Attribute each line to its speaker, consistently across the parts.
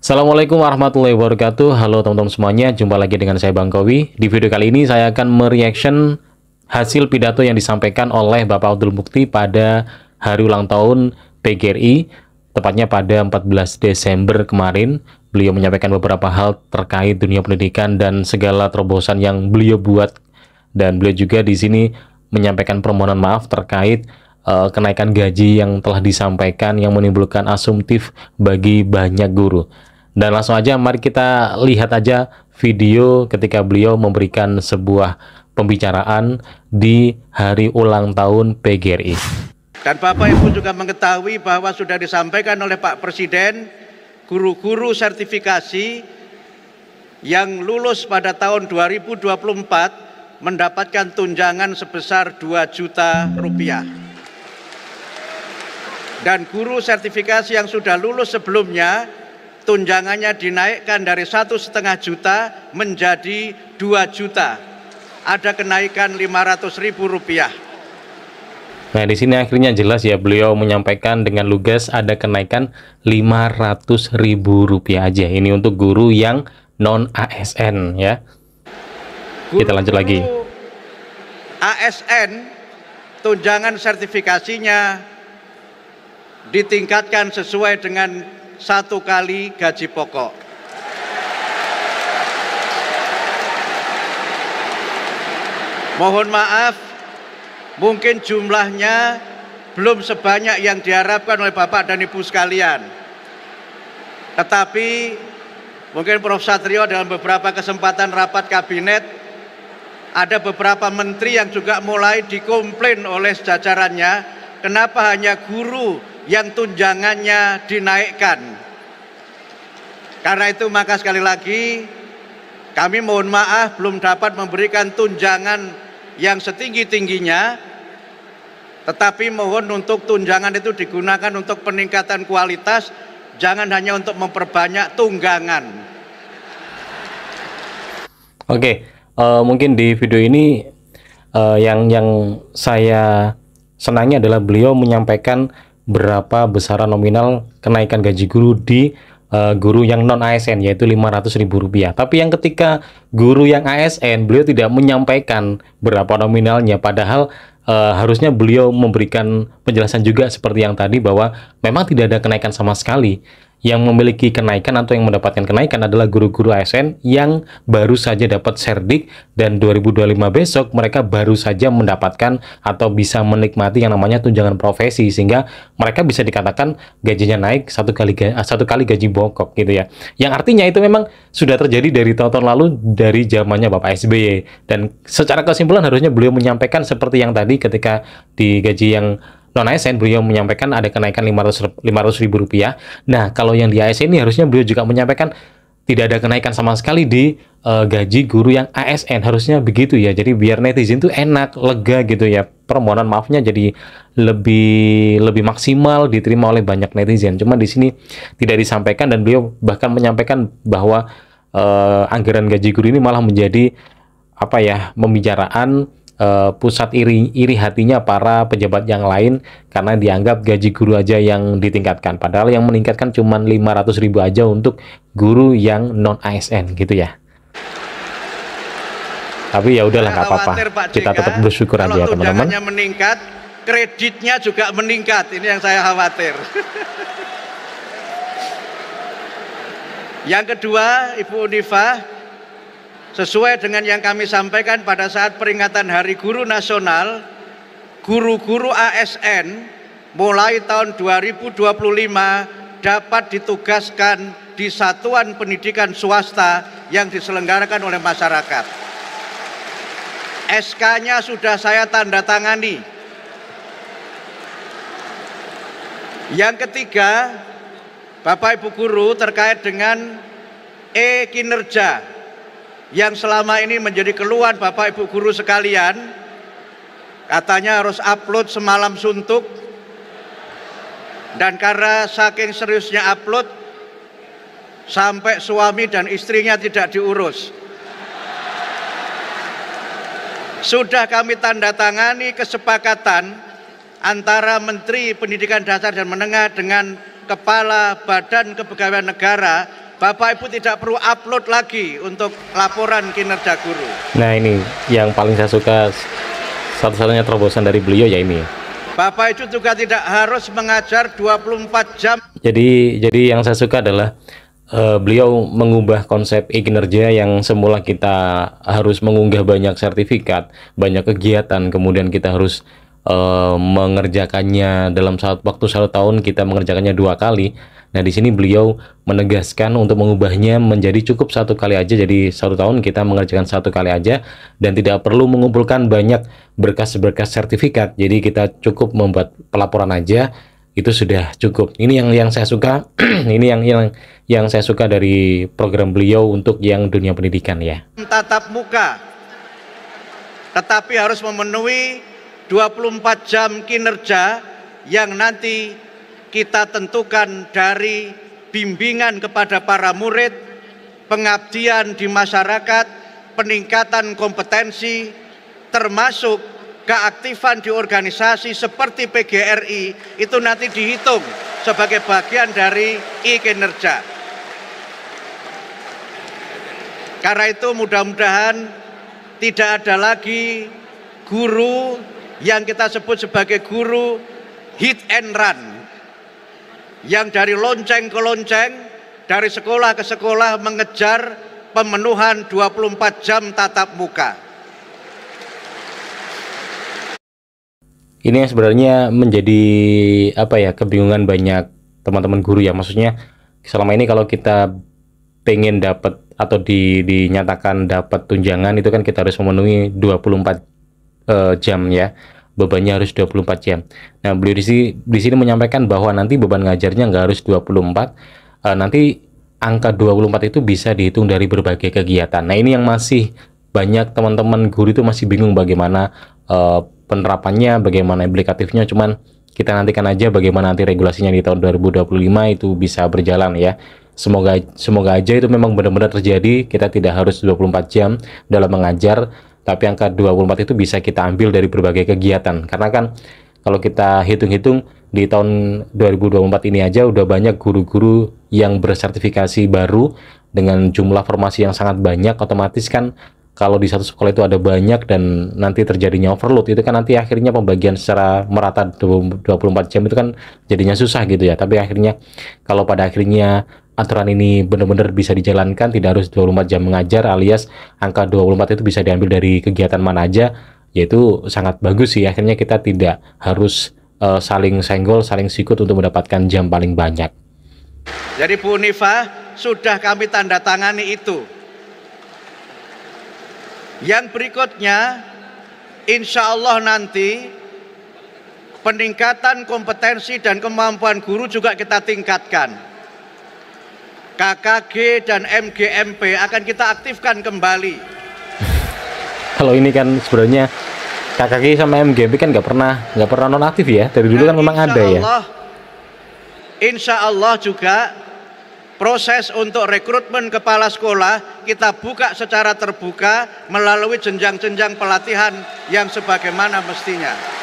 Speaker 1: Assalamualaikum warahmatullahi wabarakatuh. Halo teman-teman semuanya, jumpa lagi dengan saya Bang Kowi. Di video kali ini saya akan mereaction hasil pidato yang disampaikan oleh Bapak Abdul Mukti pada hari ulang tahun PGRI, tepatnya pada 14 Desember kemarin. Beliau menyampaikan beberapa hal terkait dunia pendidikan dan segala terobosan yang beliau buat, dan beliau juga di sini menyampaikan permohonan maaf terkait kenaikan gaji yang telah disampaikan yang menimbulkan asumtif bagi banyak guru. Dan langsung aja mari kita lihat aja video ketika beliau memberikan sebuah pembicaraan di hari ulang tahun PGRI.
Speaker 2: Dan Bapak Ibu juga mengetahui bahwa sudah disampaikan oleh Pak Presiden, guru-guru sertifikasi yang lulus pada tahun 2024 mendapatkan tunjangan sebesar 2 juta rupiah. Dan guru sertifikasi yang sudah lulus sebelumnya, tunjangannya dinaikkan dari 1,5 juta menjadi 2 juta. Ada kenaikan 500.000 rupiah.
Speaker 1: Nah, di sini akhirnya jelas ya, beliau menyampaikan dengan lugas ada kenaikan 500.000 rupiah aja. Ini untuk guru yang non ASN ya. Kita lanjut lagi.
Speaker 2: ASN tunjangan sertifikasinya ditingkatkan sesuai dengan 1 kali gaji pokok. Mohon maaf, mungkin jumlahnya belum sebanyak yang diharapkan oleh Bapak dan Ibu sekalian. Tetapi mungkin Prof. Satrio dalam beberapa kesempatan rapat kabinet, ada beberapa menteri yang juga mulai dikomplain oleh jajarannya, kenapa hanya guru yang tunjangannya dinaikkan. Karena itu maka sekali lagi kami mohon maaf belum dapat memberikan tunjangan yang setinggi-tingginya, tetapi mohon untuk tunjangan itu digunakan untuk peningkatan kualitas, jangan hanya untuk memperbanyak tunggangan.
Speaker 1: Oke, mungkin di video ini yang saya senangi adalah beliau menyampaikan berapa besaran nominal kenaikan gaji guru di guru yang non ASN, yaitu 500.000 rupiah. Tapi yang ketika guru yang ASN, beliau tidak menyampaikan berapa nominalnya, padahal harusnya beliau memberikan penjelasan juga seperti yang tadi, bahwa memang tidak ada kenaikan sama sekali. Yang memiliki kenaikan atau yang mendapatkan kenaikan adalah guru-guru ASN yang baru saja dapat serdik, dan 2025 besok mereka baru saja mendapatkan atau bisa menikmati yang namanya tunjangan profesi, sehingga mereka bisa dikatakan gajinya naik satu kali gaji pokok gitu ya. Yang artinya itu memang sudah terjadi dari tahun-tahun lalu, dari zamannya Bapak SBY, dan secara kesimpulan harusnya beliau menyampaikan seperti yang tadi ketika di gaji yang non ASN beliau menyampaikan ada kenaikan 500.000 rupiah. Nah, kalau yang di ASN ini harusnya beliau juga menyampaikan tidak ada kenaikan sama sekali di gaji guru yang ASN. Harusnya begitu ya. Jadi biar netizen tuh enak, lega gitu ya. Permohonan maafnya jadi lebih maksimal diterima oleh banyak netizen. Cuma di sini tidak disampaikan, dan beliau bahkan menyampaikan bahwa anggaran gaji guru ini malah menjadi apa ya, pembicaraan pusat iri hatinya para pejabat yang lain, karena dianggap gaji guru aja yang ditingkatkan, padahal yang meningkatkan cuma 500.000 aja untuk guru yang non ASN gitu ya. Tapi ya udahlah, nggak apa-apa, kita tetap bersyukur aja ya teman-teman.
Speaker 2: Tunjangannya meningkat, kreditnya juga meningkat, ini yang saya khawatir. Yang kedua, Ibu Unifah, sesuai dengan yang kami sampaikan pada saat peringatan Hari Guru Nasional, guru-guru ASN mulai tahun 2025 dapat ditugaskan di satuan pendidikan swasta yang diselenggarakan oleh masyarakat. SK-nya sudah saya tanda tangani. Yang ketiga, Bapak Ibu guru, terkait dengan kinerja yang selama ini menjadi keluhan Bapak Ibu guru sekalian, katanya harus upload semalam suntuk, dan karena saking seriusnya upload sampai suami dan istrinya tidak diurus. Sudah kami tanda tangani kesepakatan antara Menteri Pendidikan Dasar dan Menengah dengan Kepala Badan Kepegawaian Negara Bapak Ibu tidak perlu upload lagi untuk laporan kinerja guru.
Speaker 1: Nah ini yang paling saya suka, satu-satunya terobosan dari beliau ya ini.
Speaker 2: Bapak Ibu juga tidak harus mengajar 24 jam.
Speaker 1: Jadi yang saya suka adalah beliau mengubah konsep e-kinerja yang semula kita harus mengunggah banyak sertifikat, banyak kegiatan, kemudian kita harus mengerjakannya dalam waktu 1 tahun, kita mengerjakannya 2 kali. Nah di sini beliau menegaskan untuk mengubahnya menjadi cukup 1 kali aja, jadi 1 tahun kita mengerjakan 1 kali aja dan tidak perlu mengumpulkan banyak berkas-berkas sertifikat. Jadi kita cukup membuat pelaporan aja, itu sudah cukup. Ini yang saya suka. Ini yang saya suka dari program beliau untuk yang dunia pendidikan ya.
Speaker 2: Tatap muka, tetapi harus memenuhi 24 jam kinerja yang nanti kita tentukan dari bimbingan kepada para murid, pengabdian di masyarakat, peningkatan kompetensi, termasuk keaktifan di organisasi seperti PGRI, itu nanti dihitung sebagai bagian dari e-kinerja. Karena itu mudah-mudahan tidak ada lagi guru yang kita sebut sebagai guru hit and run, yang dari lonceng ke lonceng, dari sekolah ke sekolah mengejar pemenuhan 24 jam tatap muka.
Speaker 1: Ini yang sebenarnya menjadi kebingungan banyak teman-teman guru ya. Maksudnya selama ini kalau kita pengen dapat atau dinyatakan dapat tunjangan itu kan kita harus memenuhi 24 jam ya. Bebannya harus 24 jam. Nah, beliau di sini menyampaikan bahwa nanti beban ngajarnya nggak harus 24. Nanti angka 24 itu bisa dihitung dari berbagai kegiatan. Nah, ini yang masih banyak teman-teman guru itu masih bingung bagaimana penerapannya, bagaimana implikatifnya. Cuman kita nantikan aja bagaimana nanti regulasinya di tahun 2025 itu bisa berjalan ya. Semoga aja itu memang benar-benar terjadi. Kita tidak harus 24 jam dalam mengajar, tapi angka 24 itu bisa kita ambil dari berbagai kegiatan. Karena kan kalau kita hitung-hitung di tahun 2024 ini aja udah banyak guru-guru yang bersertifikasi baru dengan jumlah formasi yang sangat banyak. Otomatis kan kalau di satu sekolah itu ada banyak dan nanti terjadinya overload, itu kan nanti akhirnya pembagian secara merata 24 jam itu kan jadinya susah gitu ya. Tapi akhirnya kalau pada akhirnya aturan ini benar-benar bisa dijalankan, tidak harus 24 jam mengajar, alias angka 24 itu bisa diambil dari kegiatan mana aja, yaitu sangat bagus sih. Akhirnya kita tidak harus saling senggol, saling sikut untuk mendapatkan jam paling banyak.
Speaker 2: Jadi Bu Unifah, sudah kami tanda tangani itu. Yang berikutnya, insya Allah nanti peningkatan kompetensi dan kemampuan guru juga kita tingkatkan. KKG dan MGMP akan kita aktifkan kembali.
Speaker 1: Kalau ini kan sebenarnya KKG sama MGMP kan nggak pernah nonaktif ya. Dari dulu kan memang ada ya.
Speaker 2: Insya Allah juga proses untuk rekrutmen kepala sekolah kita buka secara terbuka melalui jenjang-jenjang pelatihan yang sebagaimana mestinya.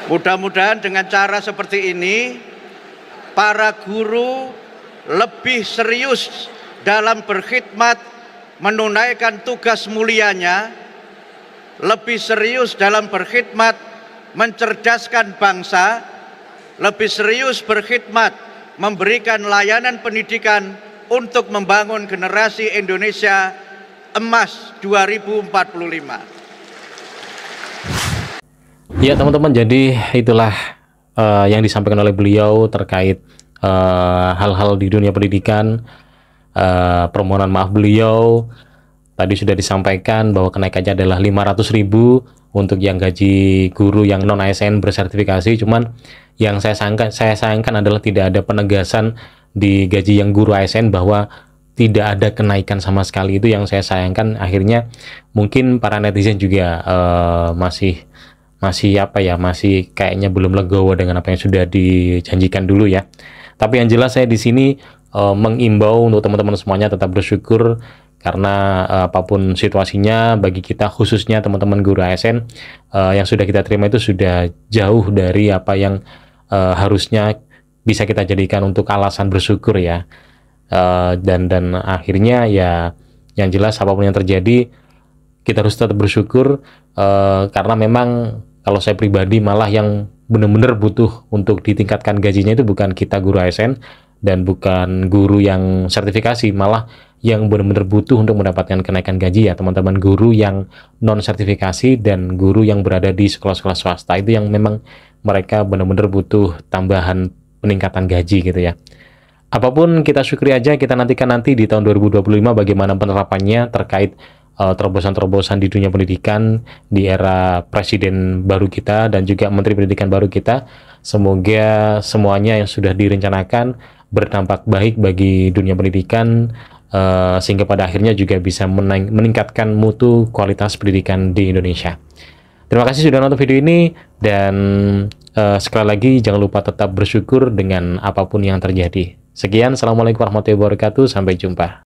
Speaker 2: Mudah-mudahan dengan cara seperti ini para guru lebih serius dalam berkhidmat menunaikan tugas mulianya, lebih serius dalam berkhidmat mencerdaskan bangsa, lebih serius berkhidmat memberikan layanan pendidikan untuk membangun generasi Indonesia emas 2045.
Speaker 1: Ya teman-teman, jadi itulah yang disampaikan oleh beliau terkait hal-hal di dunia pendidikan. Permohonan maaf beliau tadi sudah disampaikan bahwa kenaikannya adalah 500.000 untuk yang gaji guru yang non ASN bersertifikasi. Cuman yang saya sayangkan adalah tidak ada penegasan di gaji yang guru ASN bahwa tidak ada kenaikan sama sekali. Itu yang saya sayangkan. Akhirnya mungkin para netizen juga masih kayaknya belum legowo dengan apa yang sudah dijanjikan dulu ya. Tapi yang jelas saya di sini mengimbau untuk teman-teman semuanya tetap bersyukur karena apapun situasinya bagi kita, khususnya teman-teman guru ASN yang sudah kita terima itu sudah jauh dari apa yang harusnya bisa kita jadikan untuk alasan bersyukur ya. Dan akhirnya ya yang jelas apapun yang terjadi kita harus tetap bersyukur, karena memang kalau saya pribadi malah yang benar-benar butuh untuk ditingkatkan gajinya itu bukan kita guru ASN dan bukan guru yang sertifikasi, malah yang benar-benar butuh untuk mendapatkan kenaikan gaji ya teman-teman guru yang non sertifikasi dan guru yang berada di sekolah-sekolah swasta, itu yang memang mereka benar-benar butuh tambahan peningkatan gaji gitu ya. Apapun kita syukuri aja, kita nantikan nanti di tahun 2025 bagaimana penerapannya terkait terobosan-terobosan di dunia pendidikan di era presiden baru kita dan juga menteri pendidikan baru kita. Semoga semuanya yang sudah direncanakan berdampak baik bagi dunia pendidikan, sehingga pada akhirnya juga bisa meningkatkan mutu kualitas pendidikan di Indonesia. Terima kasih sudah nonton video ini, dan sekali lagi jangan lupa tetap bersyukur dengan apapun yang terjadi. Sekian, assalamualaikum warahmatullahi wabarakatuh, sampai jumpa.